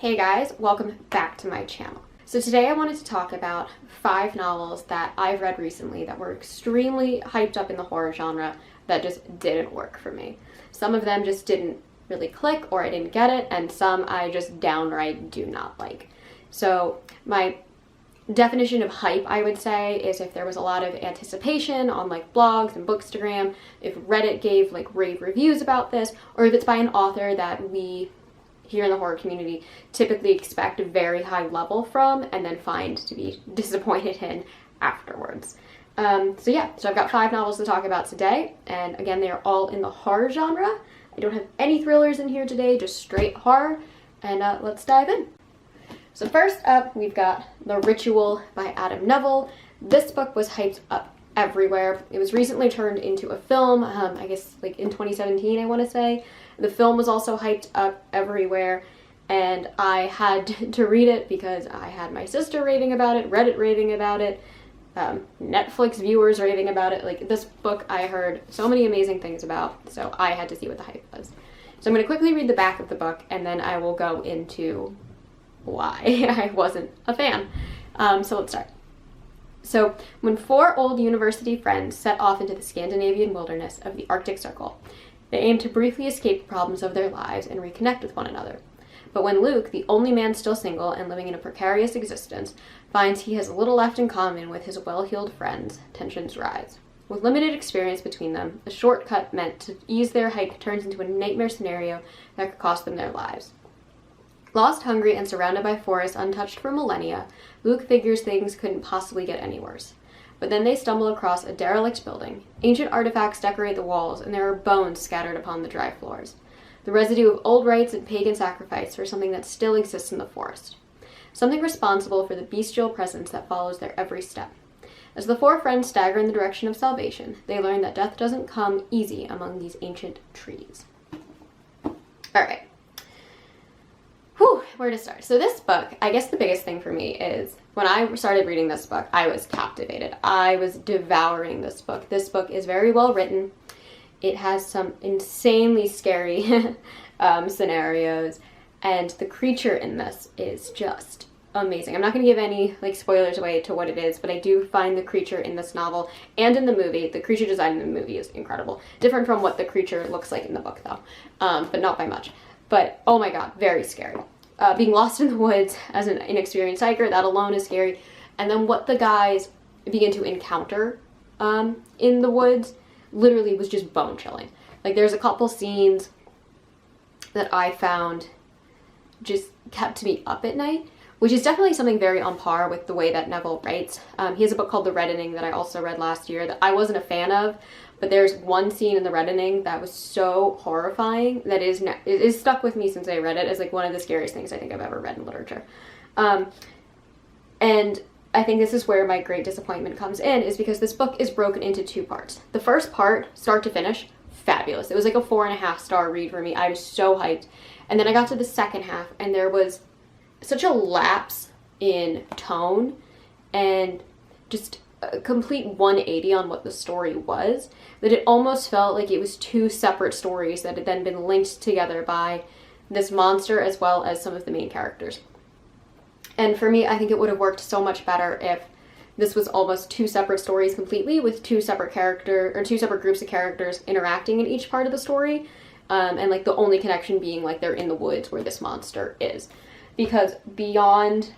Hey guys, welcome back to my channel. So today I wanted to talk about 5 novels that I've read recently that were extremely hyped up in the horror genre that just didn't work for me. Some of them just didn't really click or I didn't get it, and some I just downright do not like. So my definition of hype, I would say, is if there was a lot of anticipation on like blogs and Bookstagram, if Reddit gave like rave reviews about this, or if it's by an author that we here in the horror community typically expect a very high level from and then find to be disappointed in afterwards. So I've got 5 novels to talk about today, and again, they are all in the horror genre. I don't have any thrillers in here today, just straight horror, and let's dive in. So first up, we've got The Ritual by Adam Neville. This book was hyped up everywhere. It was recently turned into a film, I guess like in 2017, I want to say. The film was also hyped up everywhere, and I had to read it because I had my sister raving about it, Reddit raving about it, Netflix viewers raving about it. Like, this book I heard so many amazing things about, so I had to see what the hype was. So I'm going to quickly read the back of the book, and then I will go into why I wasn't a fan. So let's start. So, when 4 old university friends set off into the Scandinavian wilderness of the Arctic Circle, they aim to briefly escape the problems of their lives and reconnect with one another. But when Luke, the only man still single and living in a precarious existence, finds he has little left in common with his well-heeled friends, tensions rise. With limited experience between them, a shortcut meant to ease their hike turns into a nightmare scenario that could cost them their lives. Lost, hungry, and surrounded by forests untouched for millennia, Luke figures things couldn't possibly get any worse. But then they stumble across a derelict building. Ancient artifacts decorate the walls, and there are bones scattered upon the dry floors. The residue of old rites and pagan sacrifice for something that still exists in the forest. Something responsible for the bestial presence that follows their every step. As the 4 friends stagger in the direction of salvation, they learn that death doesn't come easy among these ancient trees. Alright. Where to start? So this book, I guess the biggest thing for me is when I started reading this book, I was captivated. I was devouring this book. This book is very well written. It has some insanely scary scenarios, and the creature in this is just amazing. I'm not going to give any like spoilers away to what it is, but I do find the creature in this novel and in the movie, the creature design in the movie is incredible. Different from what the creature looks like in the book though, but not by much. But oh my god, very scary. Being lost in the woods as an inexperienced hiker, that alone is scary. And then what the guys begin to encounter in the woods literally was just bone-chilling. Like, there's a couple scenes that I found just kept me up at night, which is definitely something very on par with the way that Neville writes. He has a book called The Reddening that I also read last year that I wasn't a fan of, but there's one scene in The Reddening that was so horrifying that it is stuck with me since I read it as like one of the scariest things I think I've ever read in literature. And I think this is where my great disappointment comes in, is because this book is broken into 2 parts. The first part, start to finish, fabulous. It was like a 4.5-star read for me. I was so hyped. And then I got to the second half, and there was such a lapse in tone and just a complete 180 on what the story was, that it almost felt like it was 2 separate stories that had then been linked together by this monster as well as some of the main characters. And for me, I think it would have worked so much better if this was almost 2 separate stories completely, with 2 separate groups of characters interacting in each part of the story, and like the only connection being like they're in the woods where this monster is. Because beyond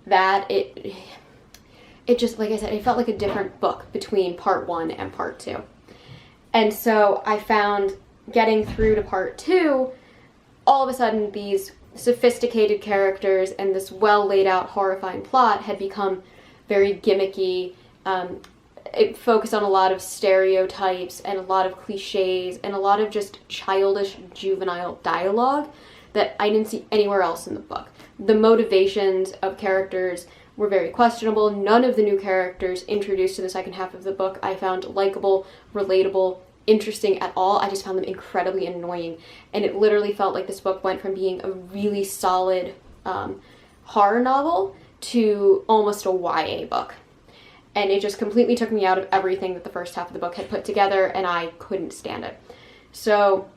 that, it just, like I said, it felt like a different book between part 1 and part 2. And so I found getting through to part 2, all of a sudden these sophisticated characters and this well laid out horrifying plot had become very gimmicky. It focused on a lot of stereotypes and a lot of cliches and a lot of just childish, juvenile dialogue that I didn't see anywhere else in the book. The motivations of characters were very questionable. None of the new characters introduced in the second half of the book I found likable, relatable, interesting at all. I just found them incredibly annoying. And it literally felt like this book went from being a really solid horror novel to almost a YA book. And it just completely took me out of everything that the first half of the book had put together, and I couldn't stand it. So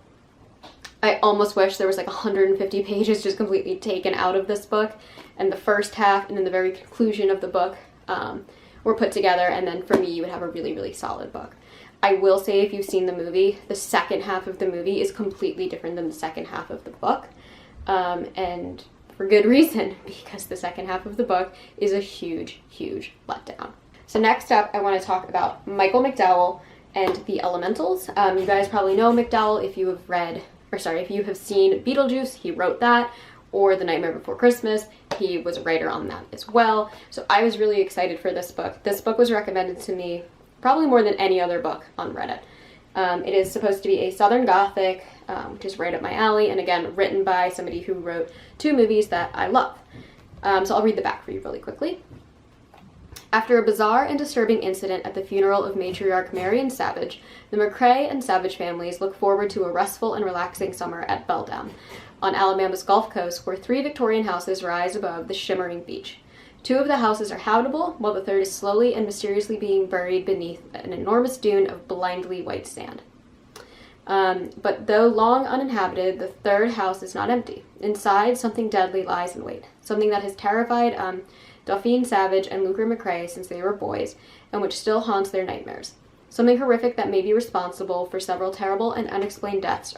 I almost wish there was like 150 pages just completely taken out of this book, and the first half and then the very conclusion of the book were put together, and then for me you would have a really, really solid book. I will say, if you've seen the movie, the second half of the movie is completely different than the second half of the book, and for good reason, because the second half of the book is a huge, huge letdown. So next up, I want to talk about Michael McDowell and the Elementals. You guys probably know McDowell if you have read, or sorry, if you have seen Beetlejuice, he wrote that, or The Nightmare Before Christmas, he was a writer on that as well. So I was really excited for this book. This book was recommended to me probably more than any other book on Reddit. It is supposed to be a Southern Gothic, which is right up my alley, and again, written by somebody who wrote 2 movies that I love. So I'll read the back for you really quickly. After a bizarre and disturbing incident at the funeral of matriarch Marion Savage, the McCrae and Savage families look forward to a restful and relaxing summer at Belldam, on Alabama's Gulf Coast, where 3 Victorian houses rise above the shimmering beach. 2 of the houses are habitable, while the 3rd is slowly and mysteriously being buried beneath an enormous dune of blindly white sand. But though long uninhabited, the 3rd house is not empty. Inside, something deadly lies in wait, something that has terrified Dauphine Savage and Lucre McCrae since they were boys, and which still haunts their nightmares. Something horrific that may be responsible for several terrible and unexplained deaths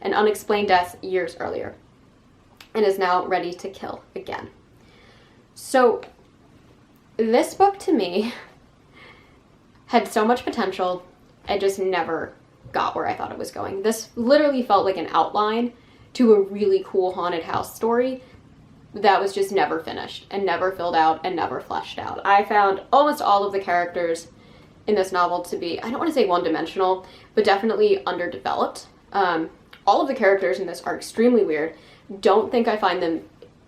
unexplained deaths years earlier, and is now ready to kill again. So, this book to me had so much potential, I just never got where I thought it was going. This literally felt like an outline to a really cool haunted house story that was just never finished and never filled out and never fleshed out. I found almost all of the characters in this novel to be, I don't want to say one-dimensional, but definitely underdeveloped. All of the characters in this are extremely weird. Don't think I find them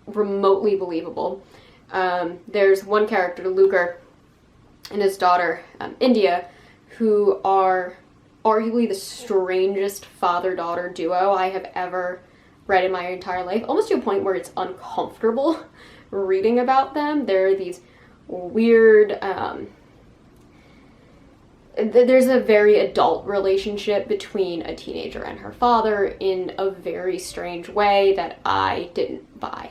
remotely believable. There's one character, Lucre, and his daughter, India, who are arguably the strangest father-daughter duo I have ever read in my entire life, almost to a point where it's uncomfortable reading about them. There are these weird, there's a very adult relationship between a teenager and her father in a very strange way that I didn't buy.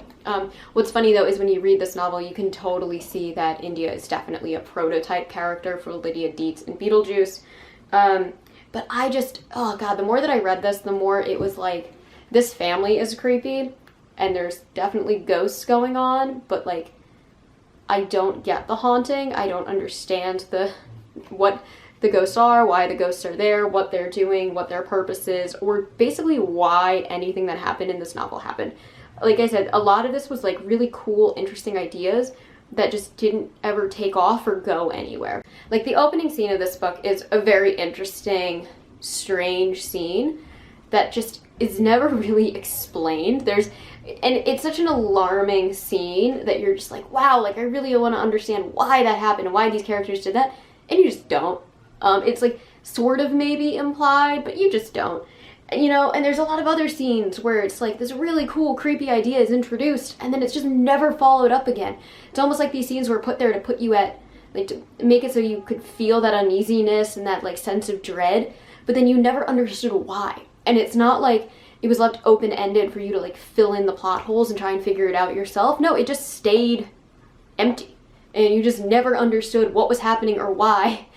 What's funny though is when you read this novel, you can totally see that India is definitely a prototype character for Lydia Deetz in Beetlejuice. But I just, oh god, the more that I read this, the more it was like, this family is creepy, and there's definitely ghosts going on, but like, I don't get the haunting. I don't understand what the ghosts are, why the ghosts are there, what they're doing, what their purpose is, or basically why anything that happened in this novel happened. Like I said, a lot of this was like really cool, interesting ideas that just didn't ever take off or go anywhere. Like the opening scene of this book is a very interesting, strange scene that just is never really explained. And it's such an alarming scene that you're just like, wow, like I really want to understand why that happened and why these characters did that, and you just don't. It's like sort of maybe implied, but you just don't. You know, and there's a lot of other scenes where it's like this really cool, creepy idea is introduced, and then it's just never followed up again. It's almost like these scenes were put there to put you at, like, to make it so you could feel that uneasiness and that, like, sense of dread, but then you never understood why. And it's not like it was left open-ended for you to, like, fill in the plot holes and try and figure it out yourself. No, it just stayed empty, and you just never understood what was happening or why,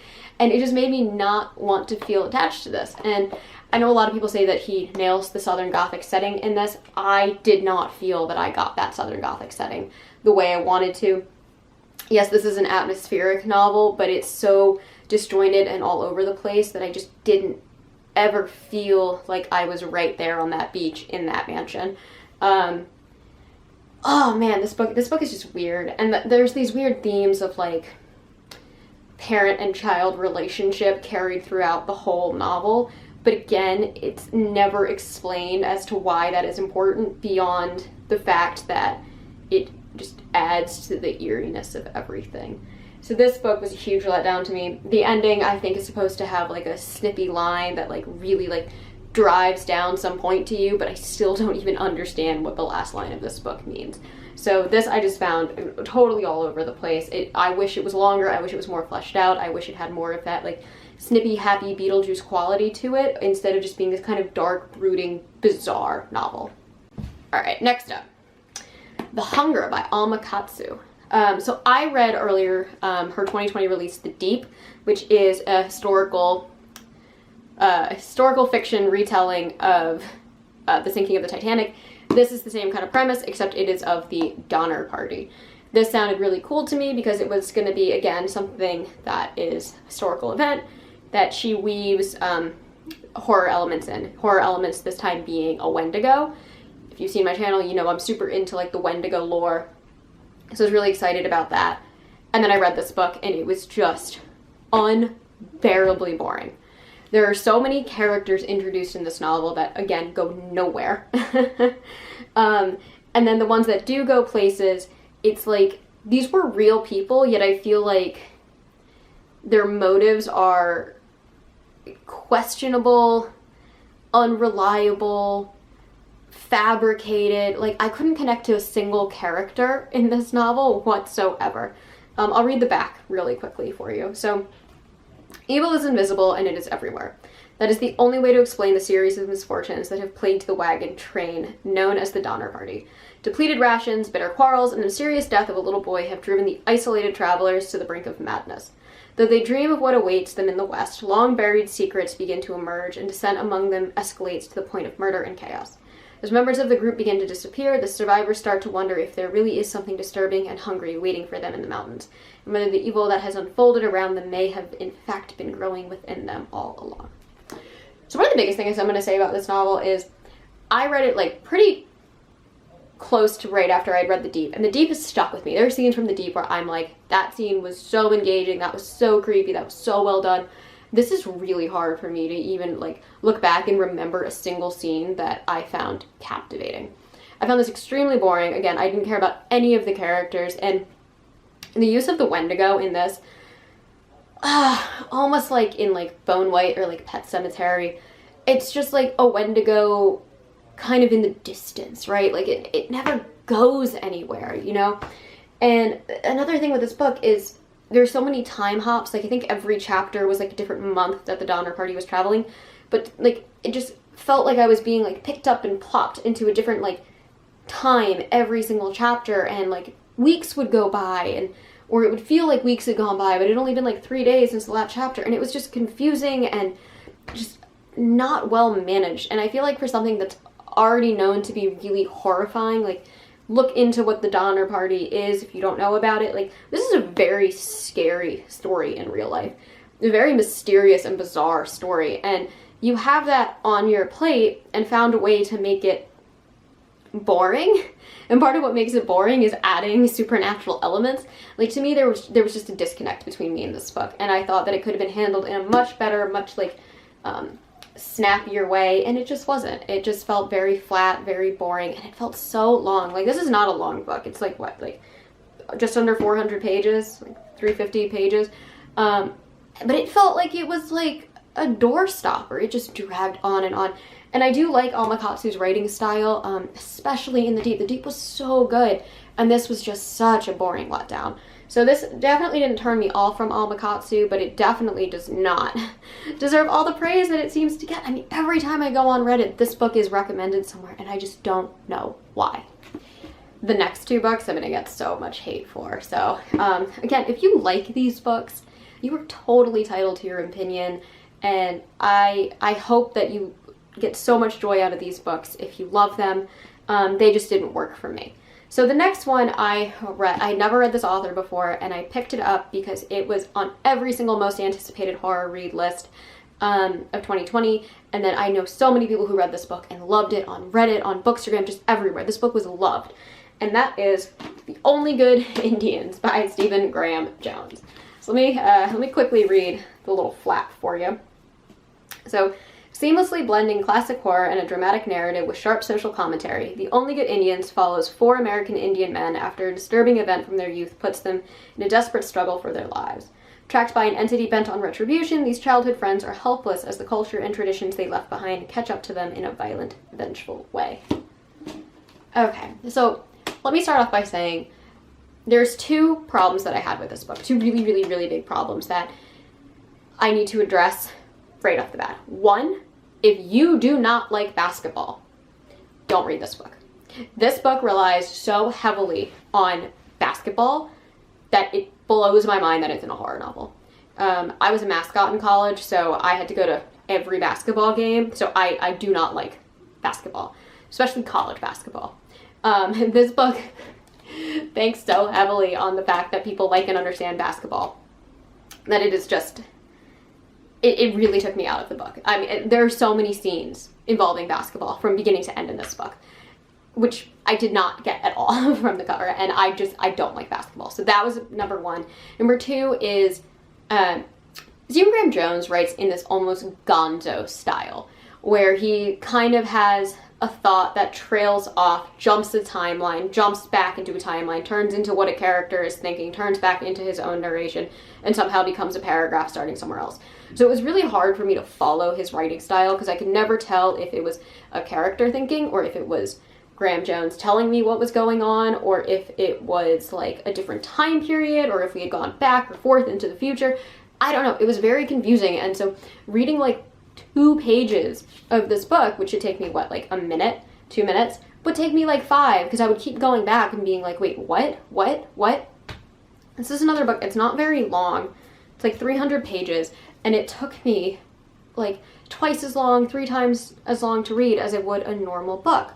and it just made me not want to feel attached to this. And I know a lot of people say that he nails the Southern Gothic setting in this. I did not feel that I got that Southern Gothic setting the way I wanted to. Yes, this is an atmospheric novel, but it's so disjointed and all over the place that I just didn't ever feel like I was right there on that beach in that mansion. Oh man, this book is just weird. And there's these weird themes of like parent and child relationship carried throughout the whole novel. But again, it's never explained as to why that is important beyond the fact that it just adds to the eeriness of everything. So this book was a huge letdown to me. The ending, I think, is supposed to have like a snippy line that like really like drives down some point to you, but I still don't even understand what the last line of this book means. So this I just found totally all over the place. I wish it was longer. I wish it was more fleshed out. I wish it had more of that like snippy, happy Beetlejuice quality to it instead of just being this kind of dark, brooding, bizarre novel. All right, next up, The Hunger by Alma Katsu. So I read earlier her 2020 release, The Deep, which is a historical fiction retelling of the sinking of the Titanic. This is the same kind of premise, except it is of the Donner Party. This sounded really cool to me because it was going to be, again, something that is a historical event that she weaves horror elements in. Horror elements this time being a Wendigo. If you've seen my channel, you know I'm super into like the Wendigo lore. So I was really excited about that. And then I read this book and it was just unbearably boring. There are so many characters introduced in this novel that, again, go nowhere. And then the ones that do go places, it's like, these were real people, yet I feel like their motives are questionable, unreliable, fabricated. Like, I couldn't connect to a single character in this novel whatsoever. I'll read the back really quickly for you. So, evil is invisible and it is everywhere. That is the only way to explain the series of misfortunes that have plagued the wagon train known as the Donner Party. Depleted rations, bitter quarrels, and the mysterious death of a little boy have driven the isolated travelers to the brink of madness. Though they dream of what awaits them in the West, long-buried secrets begin to emerge, and dissent among them escalates to the point of murder and chaos. As members of the group begin to disappear, the survivors start to wonder if there really is something disturbing and hungry waiting for them in the mountains, and whether the evil that has unfolded around them may have in fact been growing within them all along. So one of the biggest things I'm going to say about this novel is I read it like pretty close to right after I'd read The Deep, and The Deep has stuck with me. There are scenes from The Deep where I'm like, that scene was so engaging, that was so creepy, that was so well done. This is really hard for me to even like look back and remember a single scene that I found captivating. I found this extremely boring. Again, I didn't care about any of the characters, and the use of the Wendigo in this, almost like in like Bone White or like Pet Sematary, it's just like a Wendigo kind of in the distance, right? Like it never goes anywhere, you know? And another thing with this book is there's so many time hops. Like I think every chapter was like a different month that the Donner Party was traveling, but like it just felt like I was being like picked up and plopped into a different like time every single chapter, and like weeks would go by, and or it would feel like weeks had gone by, but it had only been like 3 days since the last chapter, and it was just confusing and just not well managed. And I feel like for something that's already known to be really horrifying, like look into what the Donner Party is if you don't know about it. Like this is a very scary story in real life, a very mysterious and bizarre story, and you have that on your plate and found a way to make it boring. And part of what makes it boring is adding supernatural elements. Like to me there was just a disconnect between me and this book, and I thought that it could have been handled in a much better, much like snappier way, and it just wasn't. It just felt very flat, very boring, and it felt so long. Like this is not a long book. It's like what, like just under 400 pages, like 350 pages. But it felt like it was like a doorstopper. It just dragged on and on. And I do like Alma Katsu's writing style, especially in The Deep. The Deep was so good, and this was just such a boring letdown. So this definitely didn't turn me off from Alma Katsu, but it definitely does not deserve all the praise that it seems to get. I mean, every time I go on Reddit, this book is recommended somewhere, and I just don't know why. The next two books I'm going to get so much hate for. So, again, if you like these books, you are totally entitled to your opinion, and I hope that you get so much joy out of these books if you love them. They just didn't work for me. So the next one I never read this author before, and I picked it up because it was on every single most anticipated horror read list of 2020, and then I know so many people who read this book and loved it on Reddit, on Bookstagram, just everywhere. This book was loved, and that is The Only Good Indians by Stephen Graham Jones. So let me quickly read the little flap for you. So, seamlessly blending classic horror and a dramatic narrative with sharp social commentary, The Only Good Indians follows 4 American Indian men after a disturbing event from their youth puts them in a desperate struggle for their lives. Tracked by an entity bent on retribution, these childhood friends are helpless as the culture and traditions they left behind catch up to them in a violent, vengeful way. Okay, so let me start off by saying there's 2 problems that I had with this book. 2 really, really, really big problems that I need to address right off the bat. One, if you do not like basketball, don't read this book. This book relies so heavily on basketball that it blows my mind that it's in a horror novel. I was a mascot in college, so I had to go to every basketball game, so I do not like basketball, especially college basketball. This book thanks so heavily on the fact that people like and understand basketball that it is just, it really took me out of the book. I mean, there are so many scenes involving basketball from beginning to end in this book, which I did not get at all from the cover, and I don't like basketball. So that was number one. Number two is, Stephen Graham Jones writes in this almost gonzo style, where he kind of has a thought that trails off, jumps the timeline, jumps back into a timeline, turns into what a character is thinking, turns back into his own narration, and somehow becomes a paragraph starting somewhere else. So it was really hard for me to follow his writing style because I could never tell if it was a character thinking or if it was Graham Jones telling me what was going on, or if it was like a different time period, or if we had gone back or forth into the future. I don't know. It was very confusing. And so reading like 2 pages of this book, which should take me, what, like a minute, 2 minutes, would take me like 5, because I would keep going back and being like, wait, what? This is another book. It's not very long. It's like 300 pages, and it took me like twice as long, 3 times as long to read as it would a normal book.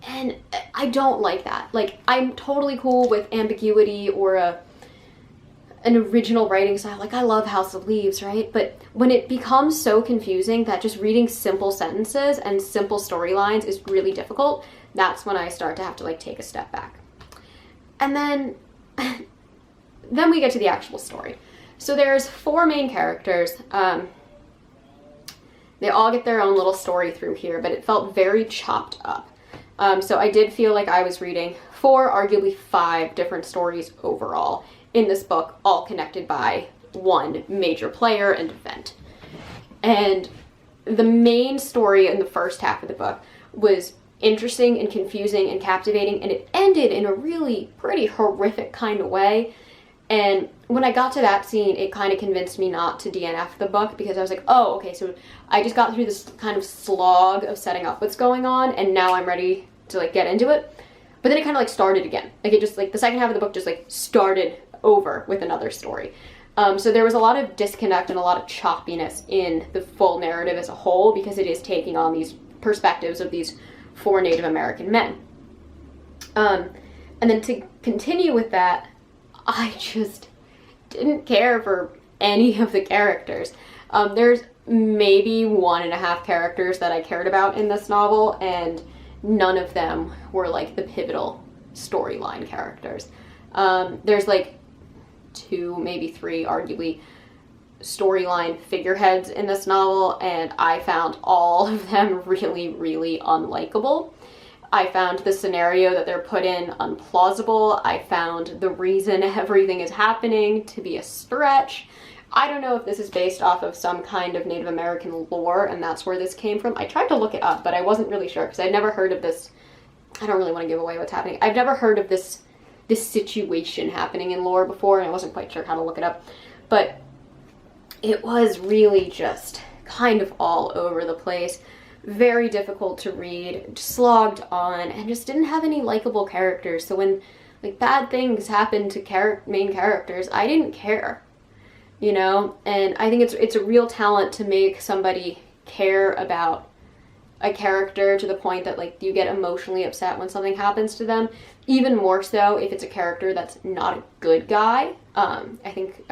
And I don't like that. Like, I'm totally cool with ambiguity or an original writing style. Like, I love House of Leaves, right? But when it becomes so confusing that just reading simple sentences and simple storylines is really difficult, that's when I start to have to like take a step back. And then we get to the actual story. So there's 4 main characters. They all get their own little story through here, but it felt very chopped up. So I did feel like I was reading 4, arguably 5 different stories overall in this book, all connected by one major player and event. And the main story in the first half of the book was interesting and confusing and captivating, and it ended in a really pretty horrific kind of way. And when I got to that scene, it kind of convinced me not to DNF the book, because I was like, oh, okay, so I just got through this kind of slog of setting up what's going on, and now I'm ready to like get into it. But then it kind of like started again. Like, it just like, the second half of the book just like started over with another story. So there was a lot of disconnect and a lot of choppiness in the full narrative as a whole, because it is taking on these perspectives of these 4 Native American men. And then to continue with that, I just didn't care for any of the characters. There's maybe 1.5 characters that I cared about in this novel, and none of them were like the pivotal storyline characters. There's like 2, maybe 3, arguably, storyline figureheads in this novel, and I found all of them really, really unlikable. I found the scenario that they're put in unplausible. I found the reason everything is happening to be a stretch. I don't know if this is based off of some kind of Native American lore, and that's where this came from. I tried to look it up, but I wasn't really sure, because I'd never heard of this. I don't really want to give away what's happening. I've never heard of this situation happening in lore before, and I wasn't quite sure how to look it up. But it was really just kind of all over the place. Very difficult to read, slogged on, and just didn't have any likable characters. So when like bad things happened to main characters, I didn't care, you know? And I think it's a real talent to make somebody care about a character to the point that like you get emotionally upset when something happens to them, even more so if it's a character that's not a good guy. I think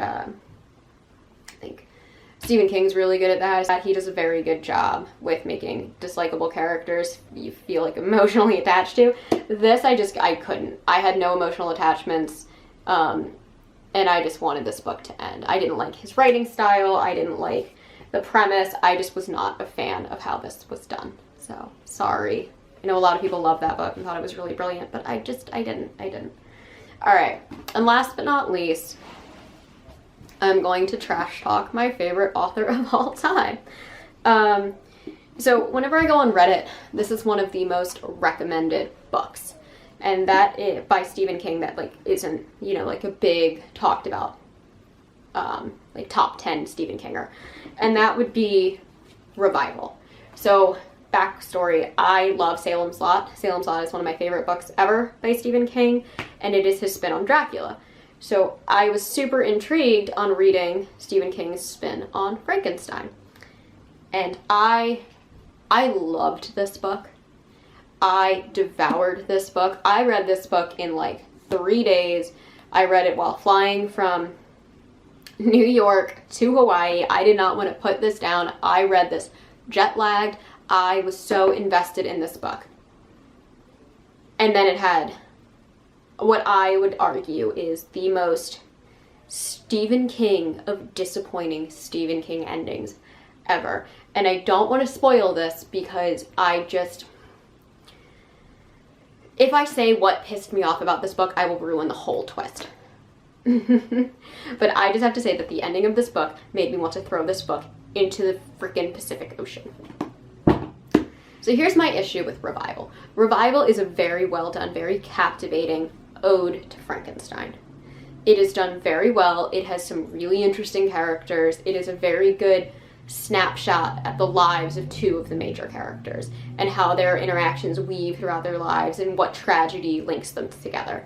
Stephen King's really good at that. He does a very good job with making dislikable characters you feel like emotionally attached to. This, I couldn't. I had no emotional attachments, and I just wanted this book to end. I didn't like his writing style. I didn't like the premise. I just was not a fan of how this was done. So, sorry. I know a lot of people love that book and thought it was really brilliant, but I didn't. All right, and last but not least, I'm going to trash talk my favorite author of all time. So whenever I go on Reddit, this is one of the most recommended books, and that is by Stephen King, that like isn't, you know, like a big talked about like top 10 Stephen Kinger, and that would be Revival. So backstory, I love Salem's Lot. Salem's Lot is one of my favorite books ever by Stephen King, and it is his spin on Dracula. So I was super intrigued on reading Stephen King's spin on Frankenstein. And I loved this book. I devoured this book. I read this book in like 3 days. I read it while flying from New York to Hawaii. I did not want to put this down. I read this jet lagged. I was so invested in this book. And then it had what I would argue is the most Stephen King of disappointing Stephen King endings ever. And I don't want to spoil this because if I say what pissed me off about this book, I will ruin the whole twist. But I just have to say that the ending of this book made me want to throw this book into the freaking Pacific Ocean. So here's my issue with Revival. Revival is a very well done, very captivating ode to Frankenstein. It is done very well. It has some really interesting characters. It is a very good snapshot at the lives of 2 of the major characters and how their interactions weave throughout their lives and what tragedy links them together.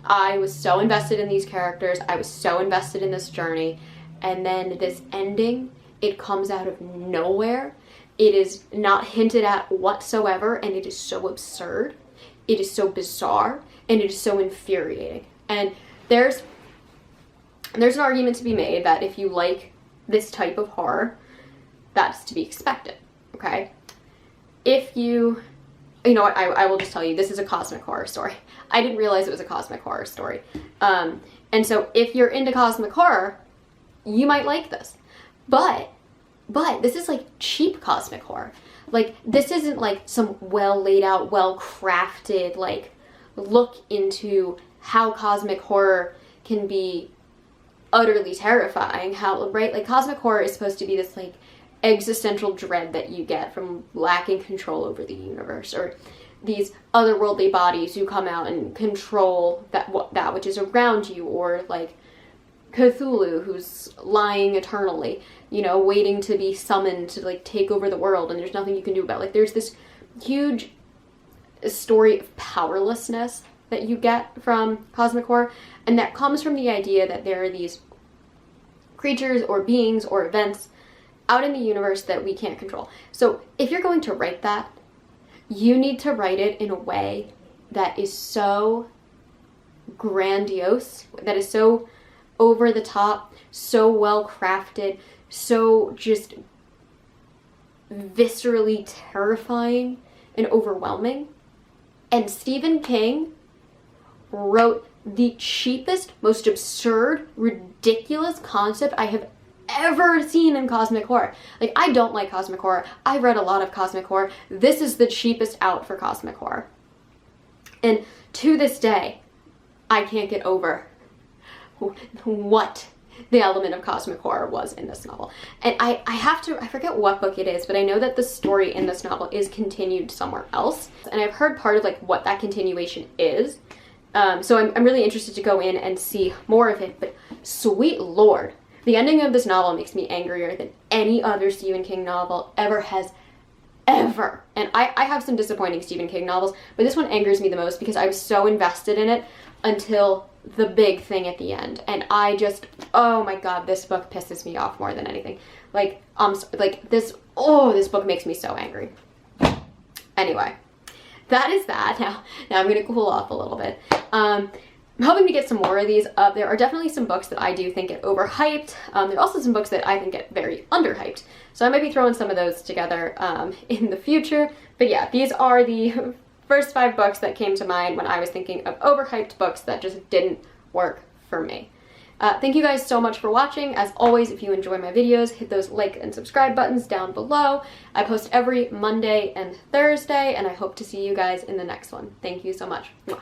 I was so invested in these characters. I was so invested in this journey. And then this ending, it comes out of nowhere. It is not hinted at whatsoever, and it is so absurd. It is so bizarre, and it is so infuriating. And there's an argument to be made that if you like this type of horror, that's to be expected, okay? If you know what, I will just tell you, this is a cosmic horror story. I didn't realize it was a cosmic horror story. And so if you're into cosmic horror, you might like this. But this is like cheap cosmic horror. Like, this isn't like some well laid out, well crafted, like, look into how cosmic horror can be utterly terrifying. How, right? Like, cosmic horror is supposed to be this, like, existential dread that you get from lacking control over the universe, or these otherworldly bodies who come out and control that which is around you, or like Cthulhu, who's lying eternally, you know, waiting to be summoned to like take over the world, and there's nothing you can do about it. Like, there's this huge story of powerlessness that you get from cosmic horror, and that comes from the idea that there are these creatures or beings or events out in the universe that we can't control. So if you're going to write that, you need to write it in a way that is so grandiose, that is so over the top, so well crafted, so just viscerally terrifying and overwhelming. And Stephen King wrote the cheapest, most absurd, ridiculous concept I have ever seen in cosmic horror. Like, I don't like cosmic horror. I've read a lot of cosmic horror. This is the cheapest out for cosmic horror. And to this day, I can't get over what the element of cosmic horror was in this novel. And I forget what book it is, but I know that the story in this novel is continued somewhere else. And I've heard part of like what that continuation is. So I'm really interested to go in and see more of it, but sweet Lord, the ending of this novel makes me angrier than any other Stephen King novel ever has, ever. And I have some disappointing Stephen King novels, but this one angers me the most because I was so invested in it until the big thing at the end. And I just, oh my god, this book pisses me off more than anything. Like, this book makes me so angry. Anyway, that is that. Now I'm gonna cool off a little bit. I'm hoping to get some more of these up. There are definitely some books that I do think get overhyped. There are also some books that I think get very underhyped. So I might be throwing some of those together in the future. But yeah, these are the first 5 books that came to mind when I was thinking of overhyped books that just didn't work for me. Thank you guys so much for watching. As always, if you enjoy my videos, hit those like and subscribe buttons down below. I post every Monday and Thursday, and I hope to see you guys in the next one. Thank you so much. Mwah.